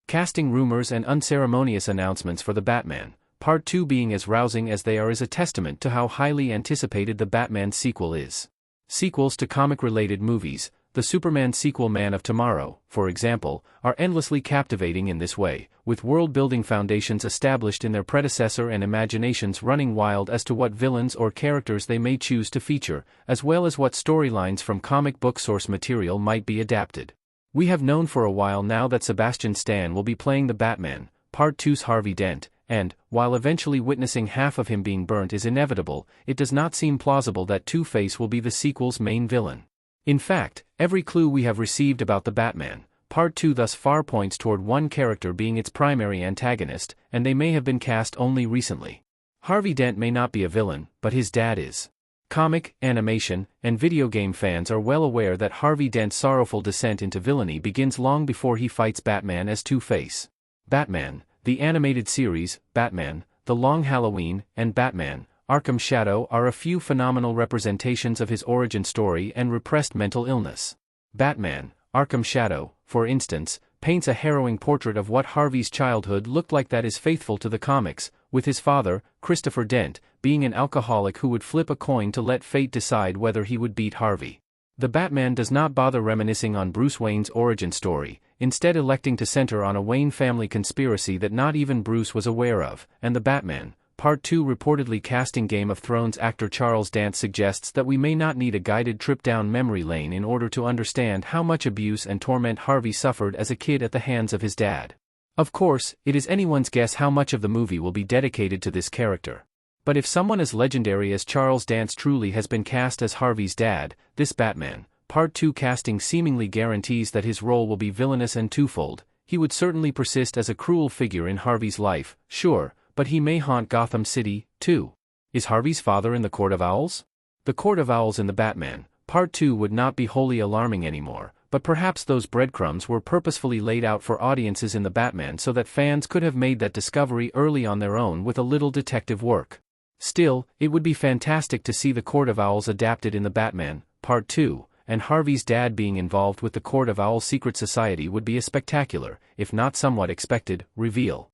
Casting rumors and unceremonious announcements for the Batman, Part 2 being as rousing as they are is a testament to how highly anticipated the Batman sequel is. Sequels to comic-related movies, the Superman sequel Man of Tomorrow, for example, are endlessly captivating in this way, with world-building foundations established in their predecessor and imaginations running wild as to what villains or characters they may choose to feature, as well as what storylines from comic book source material might be adapted. We have known for a while now that Sebastian Stan will be playing the Batman, Part 2's Harvey Dent, and, while eventually witnessing half of him being burnt is inevitable, it does not seem plausible that Two-Face will be the sequel's main villain. In fact, every clue we have received about the Batman, Part 2 thus far points toward one character being its primary antagonist, and they may have been cast only recently. Harvey Dent may not be a villain, but his dad is. Comic, animation, and video game fans are well aware that Harvey Dent's sorrowful descent into villainy begins long before he fights Batman as Two-Face. Batman, the animated series, Batman, The Long Halloween, and Batman, Arkham Shadow are a few phenomenal representations of his origin story and repressed mental illness. Batman, Arkham Shadow, for instance, paints a harrowing portrait of what Harvey's childhood looked like that is faithful to the comics, with his father, Christopher Dent, being an alcoholic who would flip a coin to let fate decide whether he would beat Harvey. The Batman does not bother reminiscing on Bruce Wayne's origin story, instead electing to center on a Wayne family conspiracy that not even Bruce was aware of, and the Batman, Part 2 reportedly casting Game of Thrones actor Charles Dance suggests that we may not need a guided trip down memory lane in order to understand how much abuse and torment Harvey suffered as a kid at the hands of his dad. Of course, it is anyone's guess how much of the movie will be dedicated to this character. But if someone as legendary as Charles Dance truly has been cast as Harvey's dad, this Batman, Part 2 casting seemingly guarantees that his role will be villainous and twofold. He would certainly persist as a cruel figure in Harvey's life, sure, but he may haunt Gotham City, too. Is Harvey's father in the Court of Owls? The Court of Owls in the Batman, Part 2 would not be wholly alarming anymore, but perhaps those breadcrumbs were purposefully laid out for audiences in the Batman so that fans could have made that discovery early on their own with a little detective work. Still, it would be fantastic to see the Court of Owls adapted in the Batman, Part 2, and Harvey's dad being involved with the Court of Owls secret society would be a spectacular, if not somewhat expected, reveal.